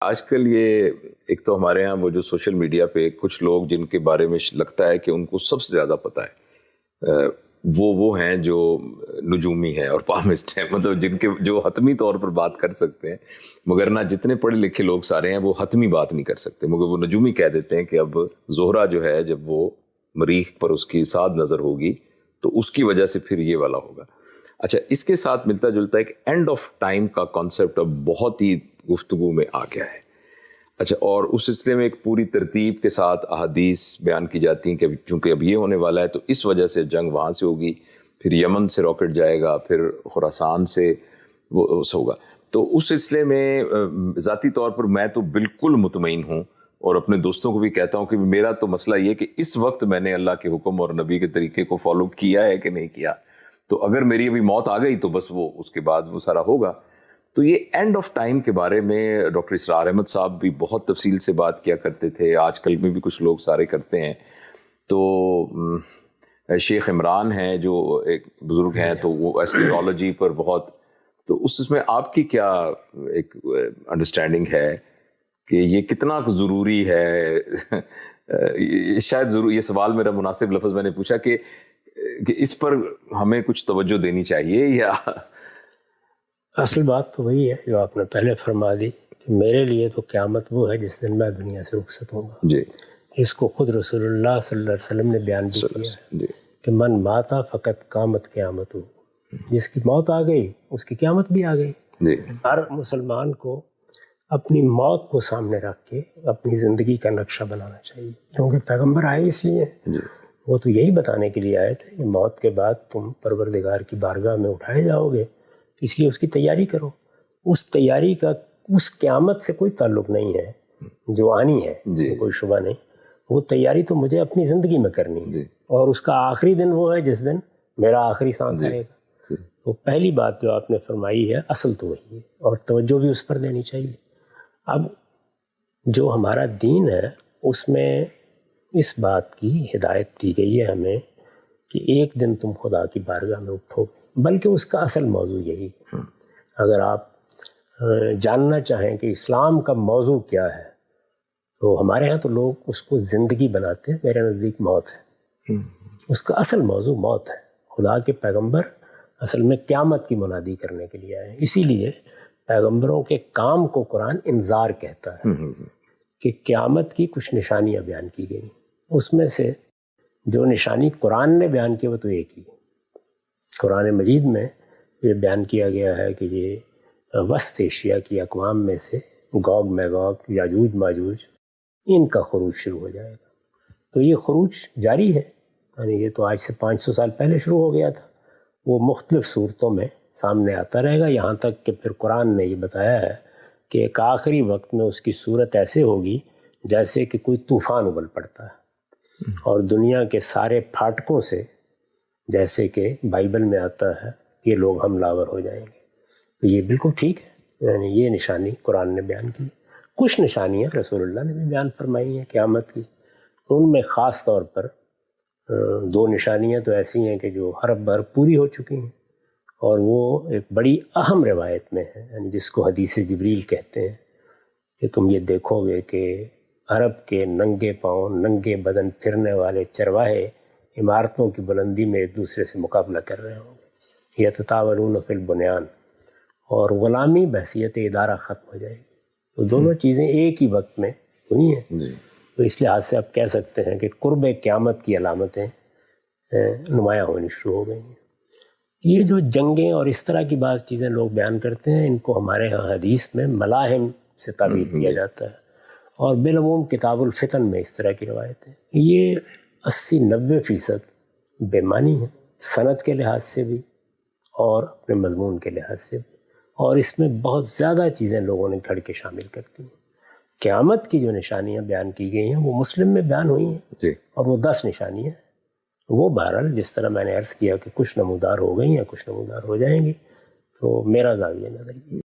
آج کل یہ ایک تو ہمارے ہاں وہ جو سوشل میڈیا پہ کچھ لوگ جن کے بارے میں لگتا ہے کہ ان کو سب سے زیادہ پتہ ہے، وہ ہیں جو نجومی ہیں اور پامسٹ ہیں، مطلب جن کے جو حتمی طور پر بات کر سکتے ہیں، مگر نہ جتنے پڑھے لکھے لوگ سارے ہیں وہ حتمی بات نہیں کر سکتے، مگر وہ نجومی کہہ دیتے ہیں کہ اب زہرہ جو ہے جب وہ مریخ پر اس کی ساتھ نظر ہوگی تو اس کی وجہ سے پھر یہ والا ہوگا۔ اچھا، اس کے ساتھ ملتا جلتا ایک اینڈ آف ٹائم کا کانسیپٹ اب بہت ہی گفتگو میں آ گیا ہے۔ اچھا، اور اس سلسلے میں ایک پوری ترتیب کے ساتھ احادیث بیان کی جاتی ہیں کہ چونکہ اب یہ ہونے والا ہے تو اس وجہ سے جنگ وہاں سے ہوگی، پھر یمن سے راکٹ جائے گا، پھر خراسان سے وہ ہوگا۔ تو اس سلسلے میں ذاتی طور پر میں تو بالکل مطمئن ہوں، اور اپنے دوستوں کو بھی کہتا ہوں کہ میرا تو مسئلہ یہ کہ اس وقت میں نے اللہ کے حکم اور نبی کے طریقے کو فالو کیا ہے کہ نہیں کیا، تو اگر میری ابھی موت آ گئی تو بس وہ اس کے بعد وہ سارا ہوگا۔ تو یہ اینڈ آف ٹائم کے بارے میں ڈاکٹر اسرار احمد صاحب بھی بہت تفصیل سے بات کیا کرتے تھے، آج کل میں بھی کچھ لوگ سارے کرتے ہیں۔ تو شیخ عمران ہیں جو ایک بزرگ ہیں، تو وہ ایسٹرولوجی پر بہت، تو اس میں آپ کی کیا ایک انڈرسٹینڈنگ ہے کہ یہ کتنا ضروری ہے؟ شاید ضرور یہ سوال میرا مناسب لفظ میں نے پوچھا کہ اس پر ہمیں کچھ توجہ دینی چاہیے، یا اصل بات تو وہی ہے جو آپ نے پہلے فرما دی کہ میرے لیے تو قیامت وہ ہے جس دن میں دنیا سے رخصت ہوں گا۔ جی، اس کو خود رسول اللہ صلی اللہ علیہ وسلم نے بیان بھی کیا ہے کہ من ماتا فقط قامت قیامت ہو، جس کی موت آ گئی اس کی قیامت بھی آ گئی۔ جی، ہر مسلمان کو اپنی موت کو سامنے رکھ کے اپنی زندگی کا نقشہ بنانا چاہیے، کیونکہ پیغمبر آئے اس لیے، وہ تو یہی بتانے کے لیے آئے تھے کہ موت کے بعد تم پروردگار کی بارگاہ میں اٹھائے جاؤ گے، اس لیے اس کی تیاری کرو۔ اس تیاری کا اس قیامت سے کوئی تعلق نہیں ہے جو آنی ہے، کوئی شبہ نہیں، وہ تیاری تو مجھے اپنی زندگی میں کرنی ہے، اور اس کا آخری دن وہ ہے جس دن میرا آخری سانس آئے گا۔ تو پہلی بات جو آپ نے فرمائی ہے اصل تو وہی ہے، اور توجہ بھی اس پر دینی چاہیے۔ اب جو ہمارا دین ہے اس میں اس بات کی ہدایت دی گئی ہے ہمیں کہ ایک دن تم خدا کی بارگاہ میں اٹھو گے، بلکہ اس کا اصل موضوع یہی ہے۔ اگر آپ جاننا چاہیں کہ اسلام کا موضوع کیا ہے تو ہمارے ہاں تو لوگ اس کو زندگی بناتے ہیں، میرے نزدیک موت ہے۔ اس کا اصل موضوع موت ہے۔ خدا کے پیغمبر اصل میں قیامت کی منادی کرنے کے لیے آئے ہیں، اسی لیے پیغمبروں کے کام کو قرآن انذار کہتا ہے کہ قیامت کی کچھ نشانیاں بیان کی گئی، اس میں سے جو نشانی قرآن نے بیان کی وہ تو ایک ہی، قرآن مجید میں یہ بیان کیا گیا ہے کہ یہ وسط ایشیا کی اقوام میں سے گوگ میگوگ، یاجوج ماجوج، ان کا خروج شروع ہو جائے گا۔ تو یہ خروج جاری ہے، یعنی یہ تو آج سے 500 سال پہلے شروع ہو گیا تھا، وہ مختلف صورتوں میں سامنے آتا رہے گا، یہاں تک کہ پھر قرآن نے یہ بتایا ہے کہ ایک آخری وقت میں اس کی صورت ایسے ہوگی جیسے کہ کوئی طوفان ابل پڑتا ہے، اور دنیا کے سارے پھاٹکوں سے، جیسے کہ بائبل میں آتا ہے، یہ لوگ حملہ آور ہو جائیں گے۔ تو یہ بالکل ٹھیک ہے، یعنی یہ نشانی قرآن نے بیان کی۔ کچھ نشانیاں رسول اللہ نے بھی بیان فرمائی ہیں قیامت کی، ان میں خاص طور پر 2 نشانیاں تو ایسی ہیں کہ جو ہر بار پوری ہو چکی ہیں، اور وہ ایک بڑی اہم روایت میں ہے، یعنی جس کو حدیث جبریل کہتے ہیں، کہ تم یہ دیکھو گے کہ عرب کے ننگے پاؤں ننگے بدن پھرنے والے چرواہے عمارتوں کی بلندی میں ایک دوسرے سے مقابلہ کر رہے ہوں گے، یتطاولون فی البنیان، اور غلامی بحثیت ادارہ ختم ہو جائے گی۔ تو دونوں چیزیں ایک ہی وقت میں ہوئی ہیں، تو اس لحاظ سے آپ کہہ سکتے ہیں کہ قرب قیامت کی علامتیں نمایاں ہونی شروع ہو گئی ہیں۔ یہ جو جنگیں اور اس طرح کی بعض چیزیں لوگ بیان کرتے ہیں، ان کو ہمارے ہاں حدیث میں ملاحم سے تعبیر کیا جاتا ہے، اور بالعموم کتاب الفتن میں اس طرح کی روایتیں، یہ 80-90% بے معنی ہیں، سند کے لحاظ سے بھی اور اپنے مضمون کے لحاظ سے بھی، اور اس میں بہت زیادہ چیزیں لوگوں نے گھڑ کے شامل کرتی ہیں۔ قیامت کی جو نشانیاں بیان کی گئی ہیں وہ مسلم میں بیان ہوئی ہیں، اور وہ 10 نشانیاں ہیں۔ وہ بہرحال جس طرح میں نے عرض کیا کہ کچھ نمودار ہو گئی ہیں، کچھ نمودار ہو جائیں گی، تو میرا زاویہ نظر